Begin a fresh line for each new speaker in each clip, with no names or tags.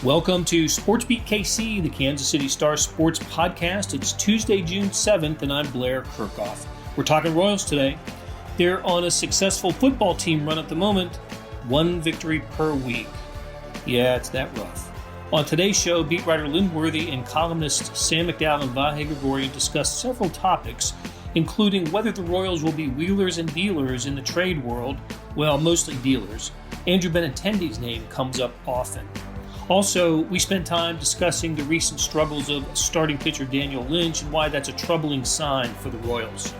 Welcome to SportsBeat KC, the Kansas City Star Sports Podcast. It's Tuesday, June 7th, and I'm Blair Kirchhoff. We're talking Royals today. They're on a successful football team run at the moment, one victory per week. Yeah, it's that rough. On today's show, beat writer Lynn Worthy and columnists Sam McDowell and Vahe Gregorian discuss several topics, including whether the Royals will be wheelers and dealers in the trade world. Well, mostly dealers. Andrew Benintendi's name comes up often. Also, we spent time discussing the recent struggles of starting pitcher Daniel Lynch and why that's a troubling sign for the Royals.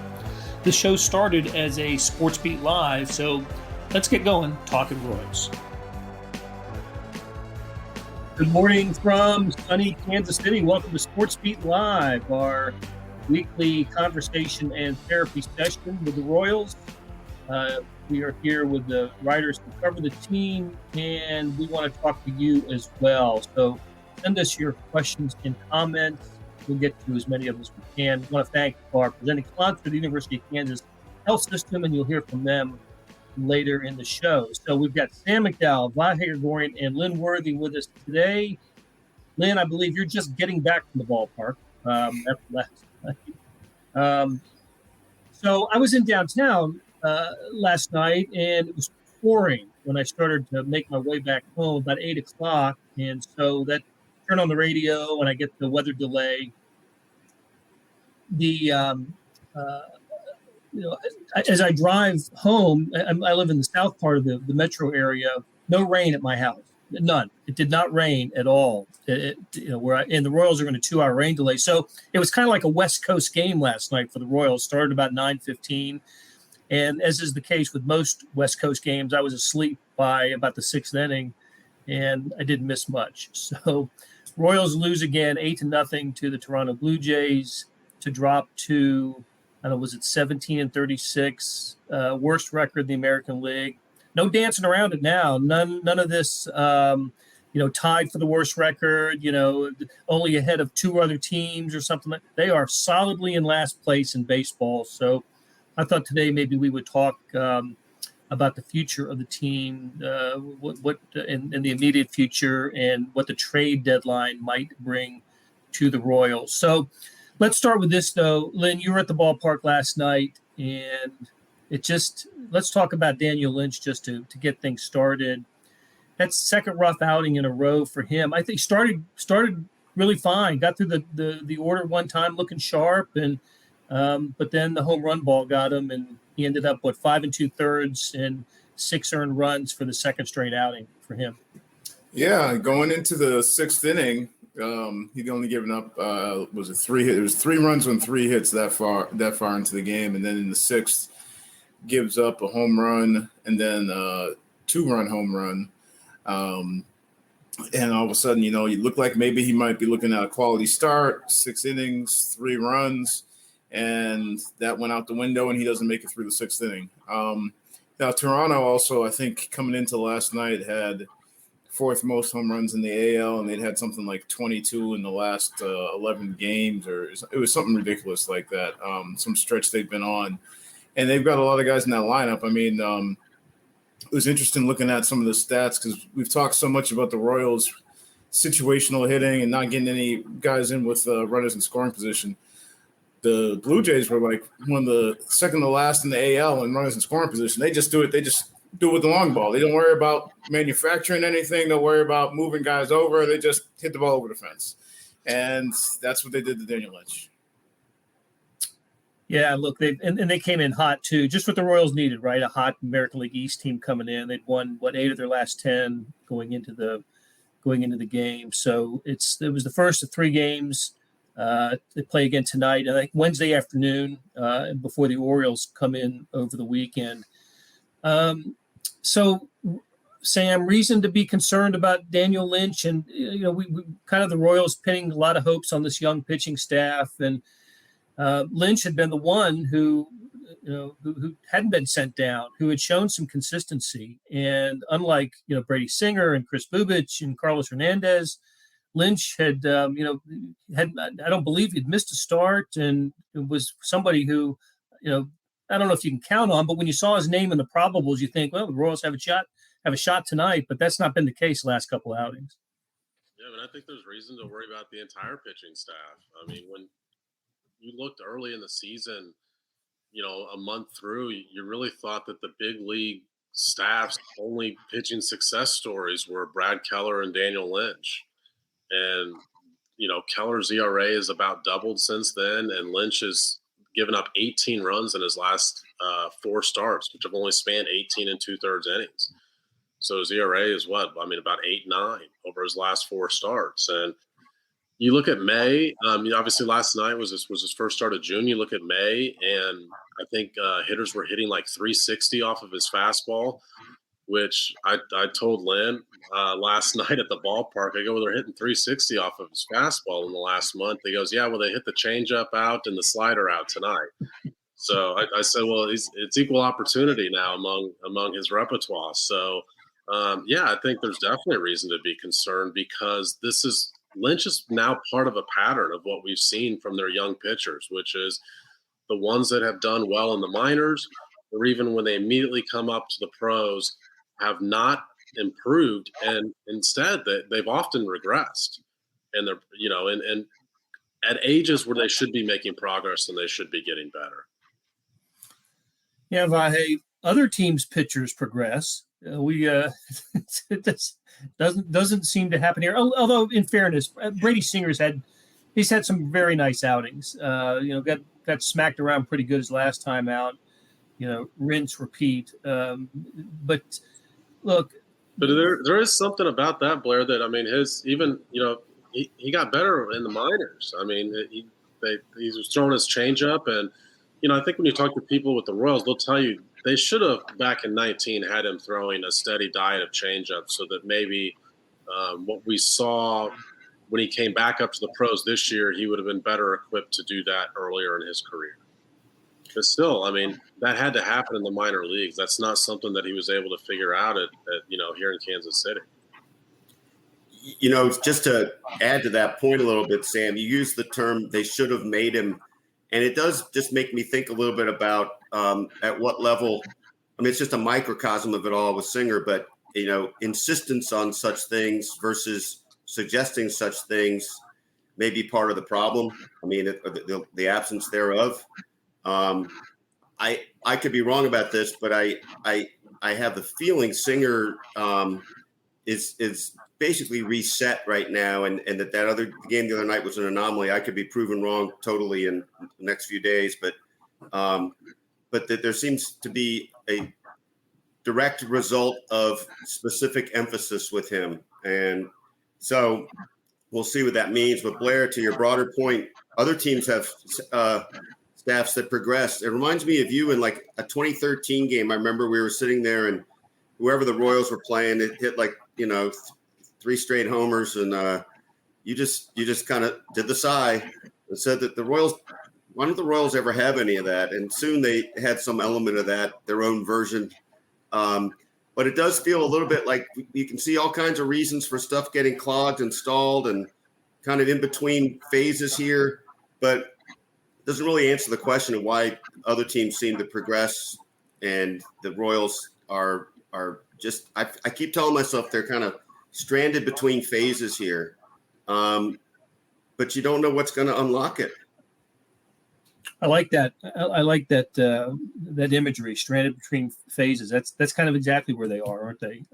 The show started as a SportsBeat Live, so let's get going talking Royals. Good morning from sunny Kansas City. Welcome to SportsBeat Live, our weekly conversation and therapy session with the Royals. We are here with the writers who cover the team, and we want to talk to you as well. So send us your questions and comments. We'll get to as many of them as we can. We want to thank our presenting sponsor, the University of Kansas Health System, and you'll hear from them later in the show. So we've got Sam McDowell, Vahe Gregorian, and Lynn Worthy with us today. Lynn, I believe you're just getting back from the ballpark after last night. So I was in downtown last night, and it was pouring when I started to make my way back home about 8 o'clock. And so that turned on the radio and I get the weather delay. As I drive home, I live in the south part of the metro area, no rain at my house, none. It did not rain at all. And the Royals are in a 2-hour rain delay. So it was kind of like a West Coast game last night for the Royals. Started about 9:15. And as is the case with most West Coast games, I was asleep by about the 6th inning, and I didn't miss much. So Royals lose again 8-0 to the Toronto Blue Jays to drop to, I don't know, was it 17-36, worst record in the American League. No dancing around it now. None of this, tied for the worst record, only ahead of 2 other teams or something. They are solidly in last place in baseball. So I thought today maybe we would talk about the future of the team, what in the immediate future, and what the trade deadline might bring to the Royals. So let's start with this, though. Lynn, you were at the ballpark last night, and let's talk about Daniel Lynch just to get things started. That's the second rough outing in a row for him. I think started really fine, got through the order one time looking sharp, and but then the home run ball got him, and he ended up, 5 2/3 and 6 earned runs for the second straight outing for him.
Yeah, going into the 6th inning, he'd only given up, was it 3 hits? It was 3 runs on 3 hits that far into the game. And then in the 6th, gives up a home run and then a 2-run home run. And all of a sudden, you look like maybe he might be looking at a quality start, 6 innings, 3 runs. And that went out the window, and he doesn't make it through the 6th inning. Now, Toronto also, I think, coming into last night, had 4th most home runs in the AL, and they'd had something like 22 in the last 11 games, or it was something ridiculous like that, some stretch they've been on. And they've got a lot of guys in that lineup. I mean, it was interesting looking at some of the stats because we've talked so much about the Royals' situational hitting and not getting any guys in with runners in scoring position. The Blue Jays were like one of the second to last in the AL in runners in scoring position. They just do it. They just do it with the long ball. They don't worry about manufacturing anything. They don't worry about moving guys over. They just hit the ball over the fence. And that's what they did to Daniel Lynch.
Yeah, look, they came in hot too, just what the Royals needed, right? A hot American League East team coming in. They'd won 8 of their last 10 going into the game. So it was the first of 3 games. They play again tonight, I think Wednesday afternoon, before the Orioles come in over the weekend. So, Sam, reason to be concerned about Daniel Lynch, and we kind of the Royals pinning a lot of hopes on this young pitching staff, and Lynch had been the one who hadn't been sent down, who had shown some consistency, and unlike Brady Singer and Chris Bubich and Carlos Hernandez, Lynch had I don't believe he'd missed a start, and it was somebody who, I don't know if you can count on, but when you saw his name in the probables, you think, well, the Royals have a shot tonight, but that's not been the case the last couple of outings.
Yeah, I think there's reason to worry about the entire pitching staff. I mean, when you looked early in the season, a month through, you really thought that the big league staff's only pitching success stories were Brad Keller and Daniel Lynch. And, Keller's ERA is about doubled since then, and Lynch has given up 18 runs in his last 4 starts, which have only spanned 18 and 2/3 innings. So his ERA is about 8.9 over his last 4 starts. And you look at May. Obviously, last night was his first start of June. You look at May, and I think hitters were hitting like 360 off of his fastball, which I told Lynn last night at the ballpark. I go, well, they're hitting 360 off of his fastball in the last month. He goes, yeah, well, they hit the changeup out and the slider out tonight. So I said, well, it's equal opportunity now among his repertoire. So, I think there's definitely a reason to be concerned, because Lynch is now part of a pattern of what we've seen from their young pitchers, which is the ones that have done well in the minors, or even when they immediately come up to the pros, have not improved, and instead they've often regressed. And they're, and at ages where they should be making progress and they should be getting better.
Yeah, Vahe, other teams' pitchers progress. It doesn't seem to happen here. Although, in fairness, Brady Singer's had some very nice outings. Got smacked around pretty good his last time out. Rinse, repeat. But look,
but there is something about that, Blair. That he got better in the minors. I mean, he was throwing his changeup, and I think when you talk to people with the Royals, they'll tell you they should have back in 19 had him throwing a steady diet of changeup, so that maybe what we saw when he came back up to the pros this year, he would have been better equipped to do that earlier in his career. But still, that had to happen in the minor leagues. That's not something that he was able to figure out at here in Kansas City.
Just to add to that point a little bit, Sam, you used the term they should have made him. And it does just make me think a little bit about at what level. It's just a microcosm of it all with Singer, but, insistence on such things versus suggesting such things may be part of the problem. The absence thereof. I could be wrong about this, but I have the feeling Singer is basically reset right now, and that other game the other night was an anomaly. I could be proven wrong totally in the next few days, but that there seems to be a direct result of specific emphasis with him, and so we'll see what that means. But Blair, to your broader point, other teams have staffs that progress. It reminds me of you in like a 2013 game. I remember we were sitting there, and whoever the Royals were playing, it hit 3 straight homers, and you just kind of did the sigh and said that why don't the Royals ever have any of that? And soon they had some element of that, their own version. But it does feel a little bit like you can see all kinds of reasons for stuff getting clogged and stalled and kind of in between phases here, but it doesn't really answer the question of why other teams seem to progress and the Royals are just, I keep telling myself they're kind of stranded between phases here. But you don't know what's going to unlock it.
I like that. I like that imagery, stranded between phases. That's kind of exactly where they are, aren't they?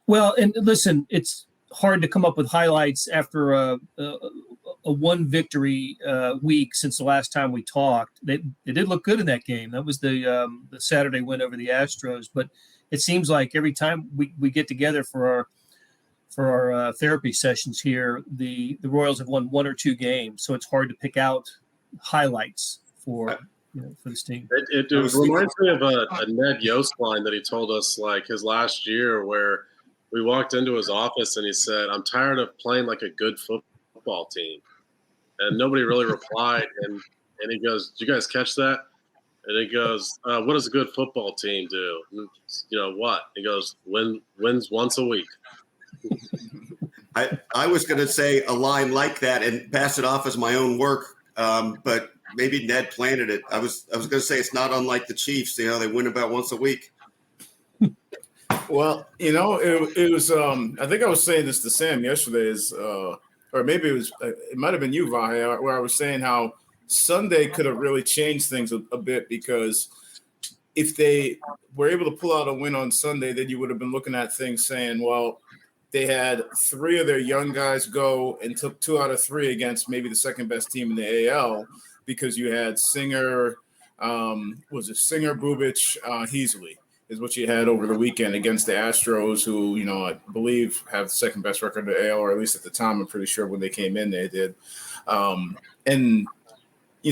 Well, and listen, it's hard to come up with highlights after a one victory week since the last time we talked. They did look good in that game. That was the Saturday win over the Astros. But it seems like every time we get together for our therapy sessions here, the Royals have won 1 or 2 games. So it's hard to pick out highlights for this team.
It reminds me of a Ned Yost line that he told us like his last year, where we walked into his office and he said, "I'm tired of playing like a good football team," and nobody really replied. And he goes, "Did you guys catch that?" And he goes, "What does a good football team do?" And, what? He goes, "Wins once a week."
I was going to say a line like that and pass it off as my own work. But maybe Ned planted it. I was going to say it's not unlike the Chiefs. They win about once a week.
Well, it was. I think I was saying this to Sam yesterday. Or maybe it might have been you, Vahe, where I was saying how Sunday could have really changed things a bit, because if they were able to pull out a win on Sunday, then you would have been looking at things saying, well, they had 3 of their young guys go and took 2 out of 3 against maybe the second best team in the AL, because you had Singer, Bubic, Heasley is what you had over the weekend against the Astros, who, I believe have the second best record in the AL, or at least at the time, I'm pretty sure when they came in, they did. And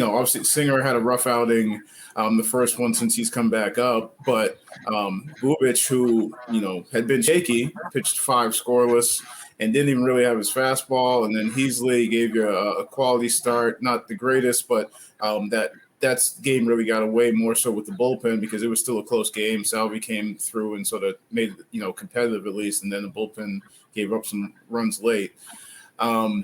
obviously Singer had a rough outing, the first one since he's come back up, but Bubic, who, had been shaky, pitched 5 scoreless and didn't even really have his fastball. And then Heasley gave you a quality start, not the greatest, but that game really got away more so with the bullpen, because it was still a close game. Salvi came through and sort of made it, competitive at least, and then the bullpen gave up some runs late. And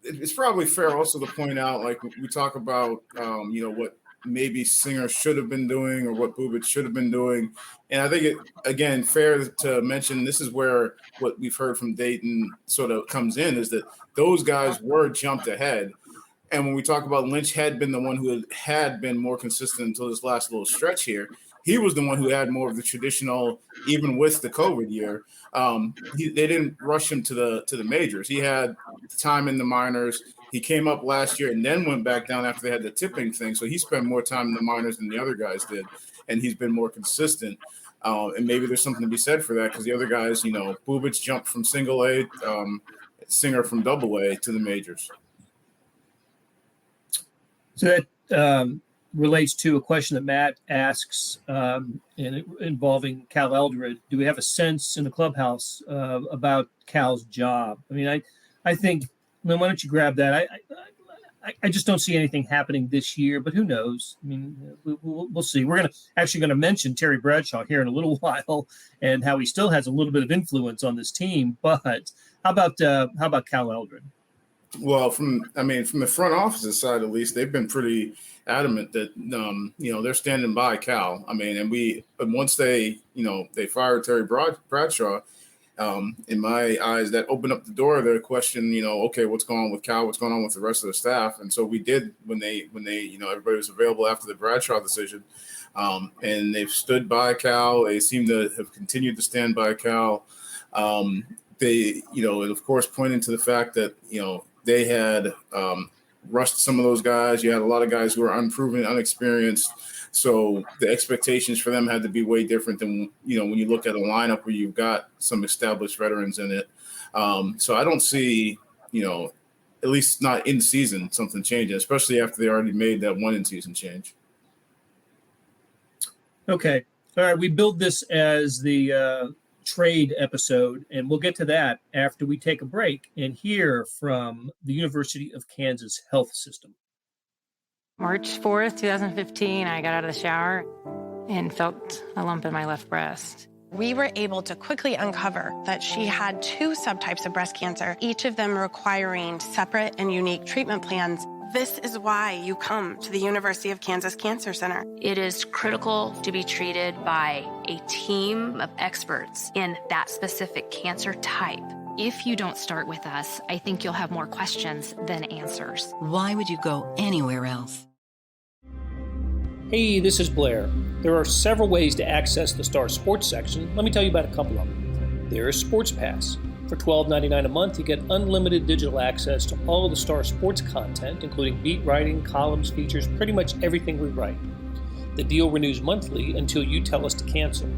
it's probably fair also to point out, like we talk about, what maybe Singer should have been doing or what Bubic should have been doing. And I think it, again, fair to mention, this is where what we've heard from Dayton sort of comes in, is that those guys were jumped ahead. And when we talk about Lynch had been the one who had been more consistent until this last little stretch here, he was the one who had more of the traditional, even with the COVID year. They didn't rush him to the majors. He had time in the minors. He came up last year and then went back down after they had the tipping thing. So he spent more time in the minors than the other guys did, and he's been more consistent. And maybe there's something to be said for that, because the other guys, Bubic jumped from single A, Singer from double A to the majors.
So that relates to a question that Matt asks, involving Cal Eldred. Do we have a sense in the clubhouse about Cal's job? I mean, I think, why don't you grab that? I just don't see anything happening this year, but who knows? I mean, we'll see. We're going to mention Terry Bradshaw here in a little while, and how he still has a little bit of influence on this team. But how about Cal Eldred?
Well, from the front office's side, at least, they've been pretty adamant that they're standing by Cal. I mean, and once they fired Terry Bradshaw, in my eyes, that opened up the door to question, okay, what's going on with Cal? What's going on with the rest of the staff? And so we did when they everybody was available after the Bradshaw decision, and they've stood by Cal. They seem to have continued to stand by Cal. They, and of course, pointing to the fact that they had rushed some of those guys. You had a lot of guys who were unproven, unexperienced. So the expectations for them had to be way different than, when you look at a lineup where you've got some established veterans in it. So I don't see, at least not in season, something changing, especially after they already made that one in season change. Okay. All right. We build this as the trade episode, and we'll get to that after we take a break and hear from the University of Kansas Health System.
March 4th, 2015, I got out of the shower and felt a lump in my left breast.
We were able to quickly uncover that she had 2 subtypes of breast cancer, each of them requiring separate and unique treatment plans. This is why you come to the University of Kansas Cancer Center.
It is critical to be treated by a team of experts in that specific cancer type. If you don't start with us, I think you'll have more questions than answers.
Why would you go anywhere else?
Hey, this is Blair. There are several ways to access the Star Sports section. Let me tell you about a couple of them. There is Sports Pass. For $12.99 a month, you get unlimited digital access to all the Star Sports content, including beat writing, columns, features, pretty much everything we write. The deal renews monthly until you tell us to cancel.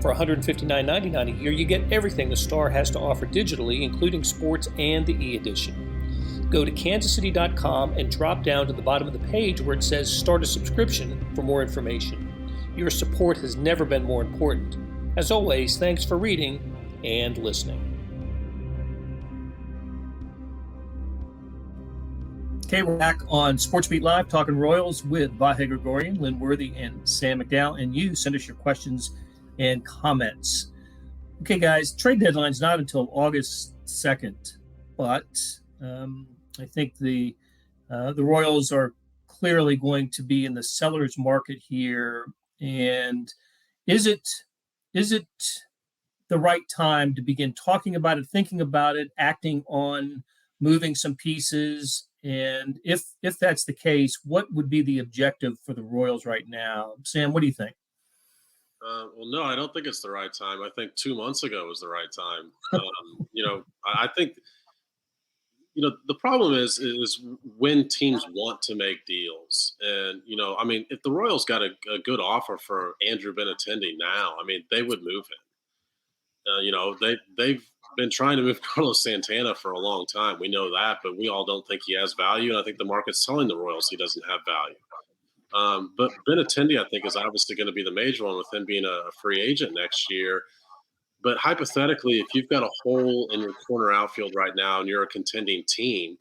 For $159.99 a year, you get everything the Star has to offer digitally, including sports and the e-edition. Go to kansascity.com and drop down to the bottom of the page where it says Start a Subscription for more information. Your support has never been more important. As always, thanks for reading and listening. Okay, we're back on SportsBeat Live, talking Royals with Vahe Gregorian, Lynn Worthy, and Sam McDowell. And you send us your questions and comments. Okay, guys, trade deadline's not until August 2nd, but I think the Royals are clearly going to be in the seller's market here. And is it is it the right time to begin talking about it, thinking about it, acting on moving some pieces? And if that's the case, what would be the objective for the Royals right now? Sam, what do you think?
Well, no, I don't think it's the right time. I think 2 months ago was the right time. I think, the problem is when teams want to make deals. And, I mean, if the Royals got a good offer for Andrew Benintendi now, I mean, they would move him. They've been trying to move Carlos Santana for a long time. We know that, but we all don't think he has value. And I think the market's telling the Royals he doesn't have value. But Benintendi, I think, is obviously going to be the major one with him being a free agent next year. But hypothetically, if you've got a hole in your corner outfield right now and you're a contending team,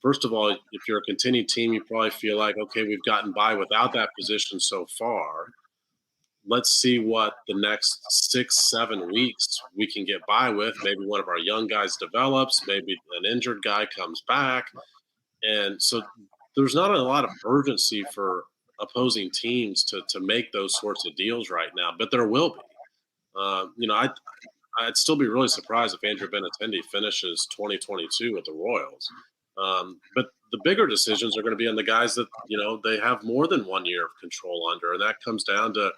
first of all, if you're a contending team, you probably feel like, okay, we've gotten by without that position so far. Let's see what the next 6-7 weeks we can get by with. Maybe one of our young guys develops. Maybe an injured guy comes back. And so there's not a lot of urgency for opposing teams to make those sorts of deals right now, but there will be. I'd still be really surprised if Andrew Benintendi finishes 2022 with the Royals. But the bigger decisions are going to be on the guys that, they have more than 1 year of control under. And that comes down to,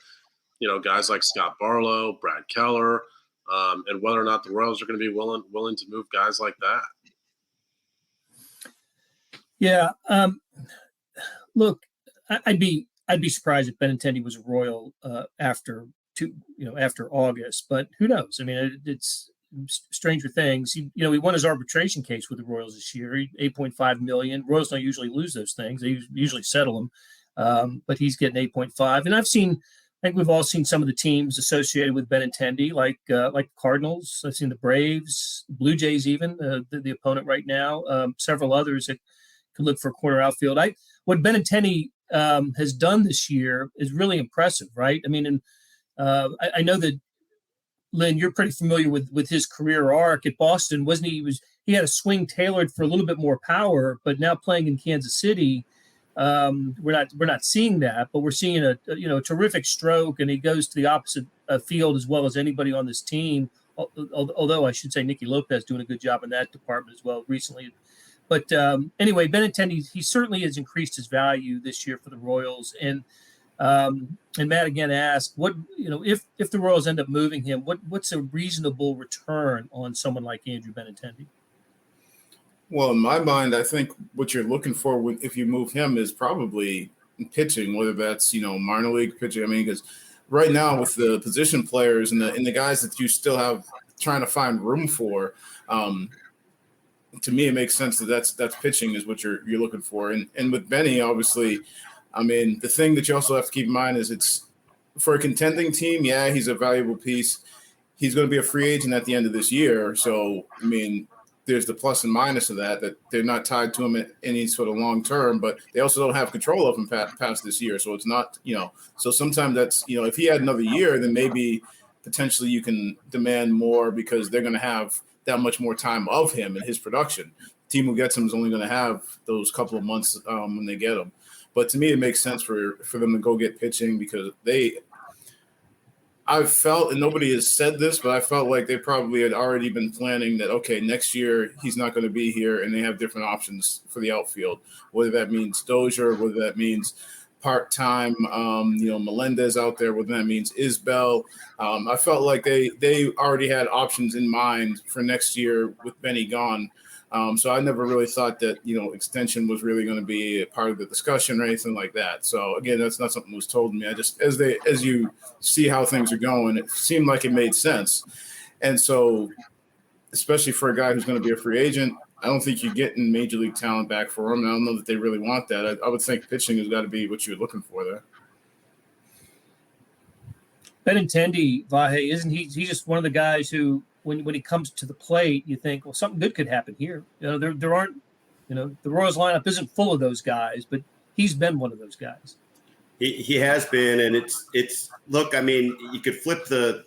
guys like Scott Barlow, Brad Keller, and whether or not the Royals are going to be willing to move guys like that.
Yeah. Look, I'd be surprised if Benintendi was a Royal after August, but who knows? I mean, it's stranger things. He won his arbitration case with the Royals this year, $8.5 million. Royals don't usually lose those things; they usually settle them. But he's getting 8.5, and I think we've all seen some of the teams associated with Benintendi, like Cardinals. I've seen the Braves, Blue Jays, even the opponent right now. Several others that could look for a corner outfield. What Benintendi has done this year is really impressive, right? I mean, I know that, Lynn, you're pretty familiar with his career arc at Boston, wasn't he? He had a swing tailored for a little bit more power, but now playing in Kansas City, we're not seeing that, but we're seeing a terrific stroke, and he goes to the opposite field as well as anybody on this team. Although I should say Nicky Lopez doing a good job in that department as well recently. But anyway, Benintendi, he certainly has increased his value this year for the Royals. And Matt again asked, what if the Royals end up moving him, what's a reasonable return on someone like Andrew Benintendi?
Well, in my mind, I think what you're looking for if you move him is probably pitching, whether that's minor league pitching. I mean, because right now with the position players and the guys that you still have trying to find room for. To me, it makes sense that's pitching is what you're looking for. And with Benny, obviously, I mean, the thing that you also have to keep in mind is it's for a contending team. Yeah, he's a valuable piece. He's going to be a free agent at the end of this year. So, I mean, there's the plus and minus of that they're not tied to him at any sort of long term, but they also don't have control of him past this year. So it's not, so sometimes that's, if he had another year, then maybe potentially you can demand more because they're going to have that much more time of him and his production. The team who gets him is only going to have those couple of months when they get him. But to me, it makes sense for them to go get pitching because I felt, and nobody has said this, but I felt like they probably had already been planning that, okay, next year he's not going to be here, and they have different options for the outfield, whether that means Dozier, whether that means part-time, Melendez out there, whether that means Isbell. I felt like they already had options in mind for next year with Benny gone. So I never really thought that, extension was really going to be a part of the discussion or anything like that. So again, that's not something that was told to me. I just, as you see how things are going, it seemed like it made sense. And so, especially for a guy who's going to be a free agent, I don't think you're getting major league talent back for him. I don't know that they really want that. I would think pitching has got to be what you're looking for there.
Benintendi, Vahe, isn't he? He's just one of the guys who, when he comes to the plate, you think, well, something good could happen here. There aren't, the Royals lineup isn't full of those guys, but he's been one of those guys.
He has been, and it's look. I mean, you could flip the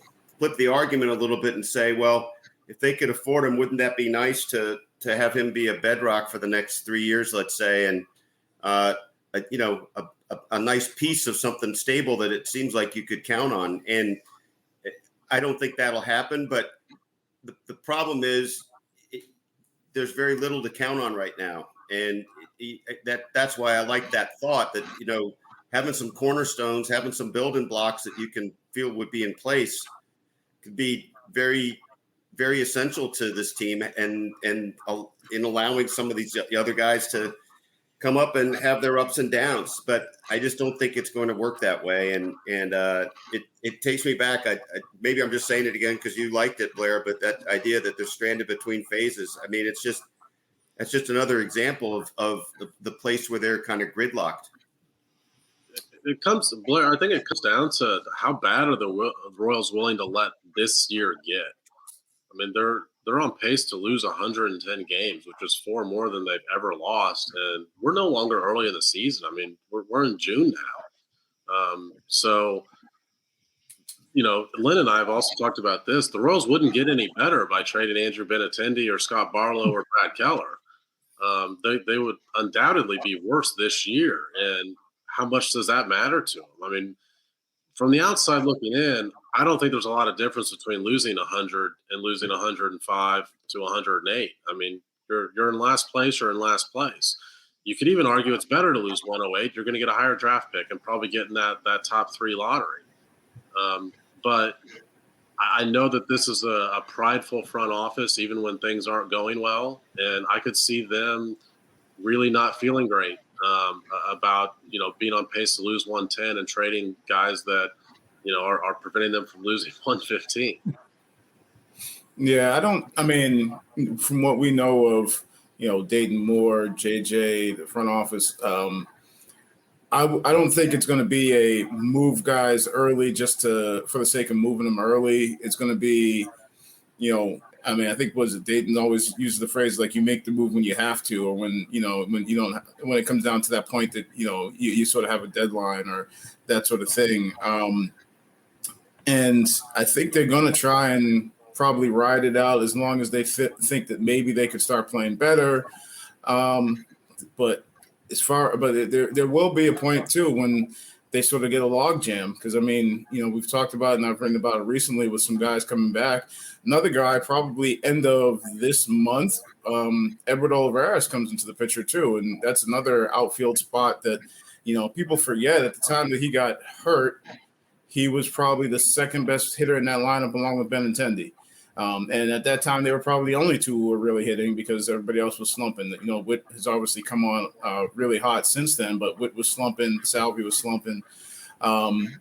argument a little bit and say, well, if they could afford him, wouldn't that be nice to have him be a bedrock for the next 3 years, let's say, and a nice piece of something stable that it seems like you could count on. And I don't think that'll happen. But the problem is there's very little to count on right now. And that's why I like that thought that, having some cornerstones, having some building blocks that you can feel would be in place could be very, very essential to this team, and in allowing some of these other guys to come up and have their ups and downs. But I just don't think it's going to work that way. And it takes me back. Maybe I'm just saying it again because you liked it, Blair, but that idea that they're stranded between phases. I mean, it's just another example of the place where they're kind of gridlocked.
Blair, I think it comes down to how bad are the Royals willing to let this year get. I mean, they're on pace to lose 110 games, which is 4 more than they've ever lost. And we're no longer early in the season. I mean, we're in June now. So, Lynn and I have also talked about this. The Royals wouldn't get any better by trading Andrew Benintendi or Scott Barlow or Brad Keller. They would undoubtedly be worse this year. And how much does that matter to them? I mean, from the outside looking in, I don't think there's a lot of difference between losing 100 and losing 105 to 108. I mean, you're in last place or in last place. You could even argue it's better to lose 108. You're going to get a higher draft pick and probably get in that top 3 lottery. But I know that this is a prideful front office, even when things aren't going well. And I could see them really not feeling great about, being on pace to lose 110 and trading guys that, are preventing them from losing 115.
Yeah, from what we know of, Dayton Moore, JJ, the front office, I don't think it's going to be a move guys early just for the sake of moving them early. It's going to be, I think Dayton always uses the phrase like you make the move when you have to, or when it comes down to that point that, you sort of have a deadline or that sort of thing. And I think they're going to try and probably ride it out as long as they think that maybe they could start playing better. But there will be a point too when they sort of get a log jam, because we've talked about it and I've written about it recently with some guys coming back. Another guy probably end of this month, Edward Olivares comes into the picture too, and that's another outfield spot that people forget. At the time that he got hurt, he was probably the second best hitter in that lineup along with Benintendi. And at that time, they were probably the only 2 who were really hitting because everybody else was slumping. Witt has obviously come on really hot since then, but Witt was slumping, Salvy was slumping. And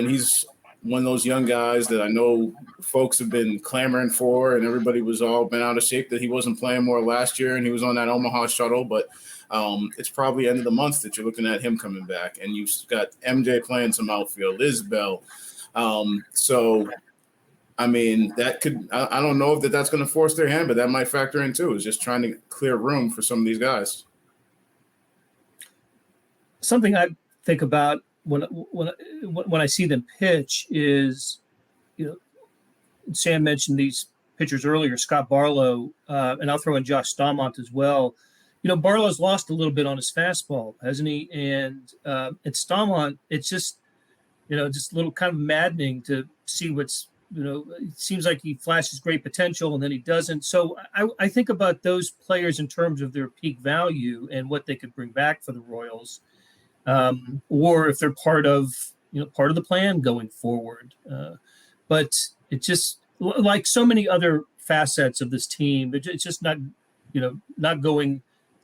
he's one of those young guys that I know folks have been clamoring for, and everybody was all been out of shape that he wasn't playing more last year, and he was on that Omaha shuttle. But it's probably end of the month that you're looking at him coming back, and you've got MJ playing some outfield, Isbell. That could – I don't know if that's going to force their hand, but that might factor in too, is just trying to clear room for some of these guys.
Something I think about when I see them pitch is, Sam mentioned these pitchers earlier, Scott Barlow, and I'll throw in Josh Staumont as well. Barlow's lost a little bit on his fastball, hasn't he? And at Staumont, it's just, just a little kind of maddening to see what's, it seems like he flashes great potential and then he doesn't. So I think about those players in terms of their peak value and what they could bring back for the Royals, or if they're part of the plan going forward. But it's just like so many other facets of this team, it's just not going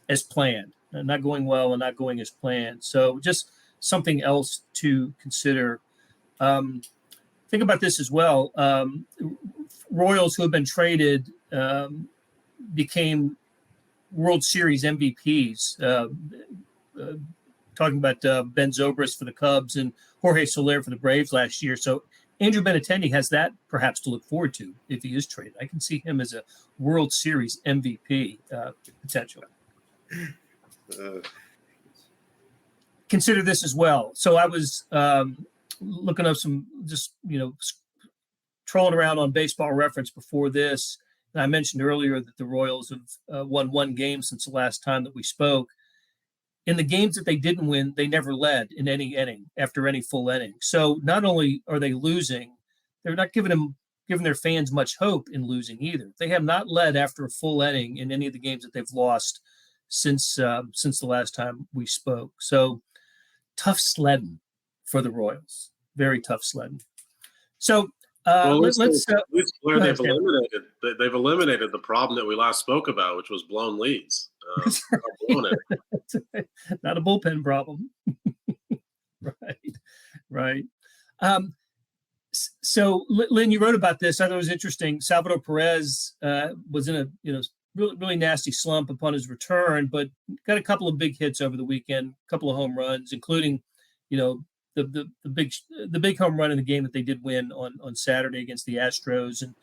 as planned, not going well and not going as planned. So just something else to consider. Think about this as well. Royals who have been traded became World Series MVPs. Talking about Ben Zobrist for the Cubs and Jorge Soler for the Braves last year. So Andrew Benintendi has that perhaps to look forward to if he is traded. I can see him as a World Series MVP potential. Consider this as well. So I was looking up some, just, trolling around on Baseball Reference before this. And I mentioned earlier that the Royals have won 1 game since the last time that we spoke. In the games that they didn't win, they never led in any inning after any full inning. So not only are they losing, they're not giving their fans much hope in losing either. They have not led after a full inning in any of the games that they've lost since the last time we spoke. So tough sledding for the Royals. Very tough sledding. So let's
Blair, they've eliminated the problem that we last spoke about, which was blown leads.
Not a bullpen problem. Right. So, Lynn, you wrote about this. I thought it was interesting. Salvador Perez was in a really nasty slump upon his return, but got a couple of big hits over the weekend, a couple of home runs, including, the big home run in the game that they did win on Saturday against the Astros, and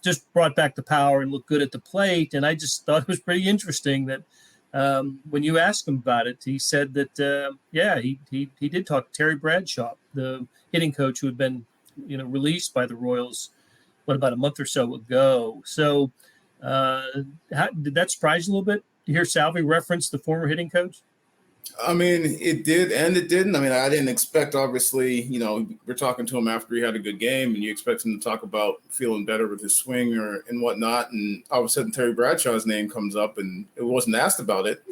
just brought back the power and looked good at the plate. And I just thought it was pretty interesting that when you asked him about it, he said that he did talk to Terry Bradshaw, the hitting coach who had been released by the Royals about a month or so ago. So did that surprise you a little bit to hear Salvi reference the former hitting coach?
I mean, it did and it didn't. I mean, I didn't expect, obviously, we're talking to him after he had a good game, and you expect him to talk about feeling better with his swing and whatnot. And all of a sudden, Terry Bradshaw's name comes up, and it wasn't asked about it.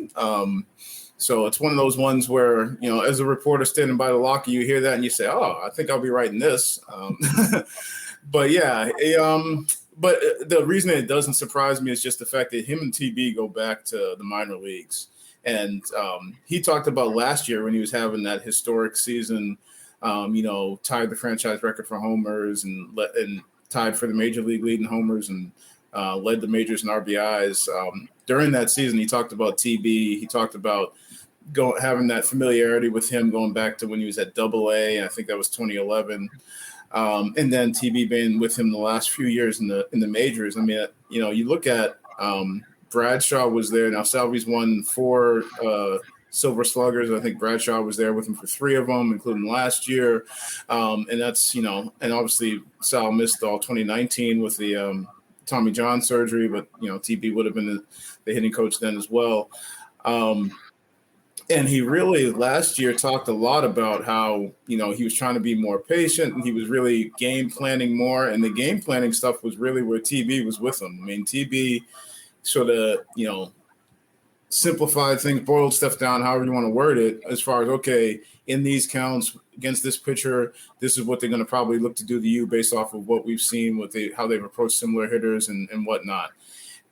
So it's one of those ones where, as a reporter standing by the locker, you hear that and you say, oh, I think I'll be writing this. But yeah, but the reason it doesn't surprise me is just the fact that him and TB go back to the minor leagues. And he talked about last year when he was having that historic season, tied the franchise record for homers and tied for the major league lead in homers and led the majors in RBIs. During that season, he talked about TB. He talked about having that familiarity with him going back to when he was at AA. I think that was 2011. And then TB being with him the last few years in the majors. I mean, you look at Bradshaw was there. Now, Salvi's won 4 Silver Sluggers. I think Bradshaw was there with him for 3 of them, including last year. And that's, and obviously Sal missed all 2019 with the Tommy John surgery, but, TB would have been the hitting coach then as well. And he really last year talked a lot about how, he was trying to be more patient and he was really game planning more. And the game planning stuff was really where TB was with him. I mean, TB sort of, simplified things, boiled stuff down, however you want to word it, as far as, okay, in these counts against this pitcher, this is what they're going to probably look to do to you based off of what we've seen with how they've approached similar hitters and whatnot.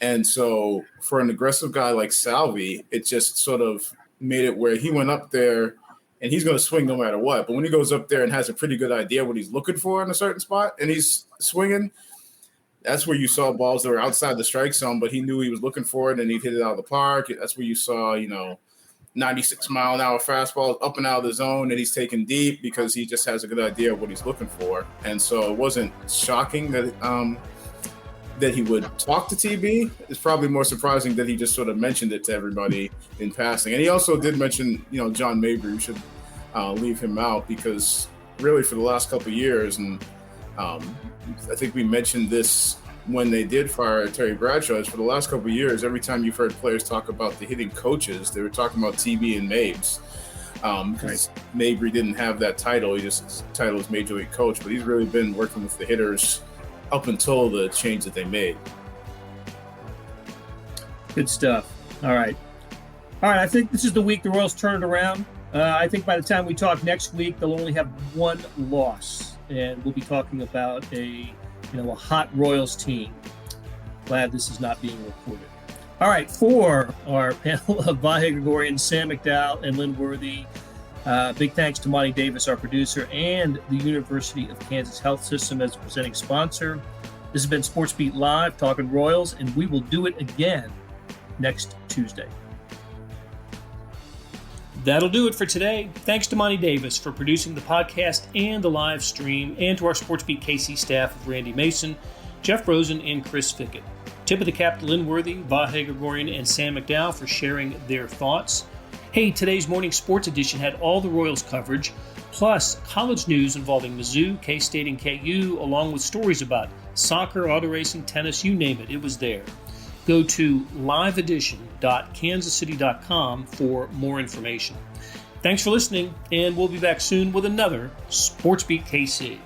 And so for an aggressive guy like Salvi, it just sort of made it where he went up there and he's going to swing no matter what. But when he goes up there and has a pretty good idea what he's looking for in a certain spot and he's swinging, that's where you saw balls that were outside the strike zone, but he knew he was looking for it and he'd hit it out of the park. That's where you saw, 96-mile-an-hour fastballs up and out of the zone and he's taken deep because he just has a good idea of what he's looking for. And so it wasn't shocking that he would talk to TB. It's probably more surprising that he just sort of mentioned it to everybody in passing. And he also did mention, John Mabry. We should leave him out because really for the last couple of years, and I think we mentioned this when they did fire Terry Bradshaw, is for the last couple of years, every time you've heard players talk about the hitting coaches, they were talking about TB and Mabes. Because Mabry didn't have that title. His title is Major League Coach, but he's really been working with the hitters up until the change that they made.
Good stuff. All right. I think this is the week the Royals turn it around. I think by the time we talk next week, they'll only have 1 loss, and we'll be talking about a hot Royals team. Glad this is not being recorded. All right, for our panel of Vahe, Gregorian, Sam McDowell, and Lynn Worthy, big thanks to Monty Davis, our producer, and the University of Kansas Health System as a presenting sponsor. This has been SportsBeat Live, talking Royals, and we will do it again next Tuesday. That'll do it for today. Thanks to Monty Davis for producing the podcast and the live stream, and to our SportsBeat KC staff of Randy Mason, Jeff Rosen, and Chris Fickett. Tip of the cap to Lynn Worthy, Vahe, Gregorian, and Sam McDowell for sharing their thoughts. Hey, today's morning sports edition had all the Royals coverage, plus college news involving Mizzou, K-State, and KU, along with stories about soccer, auto racing, tennis, you name it, it was there. Go to liveedition.kansascity.com for more information. Thanks for listening, and we'll be back soon with another SportsBeat KC.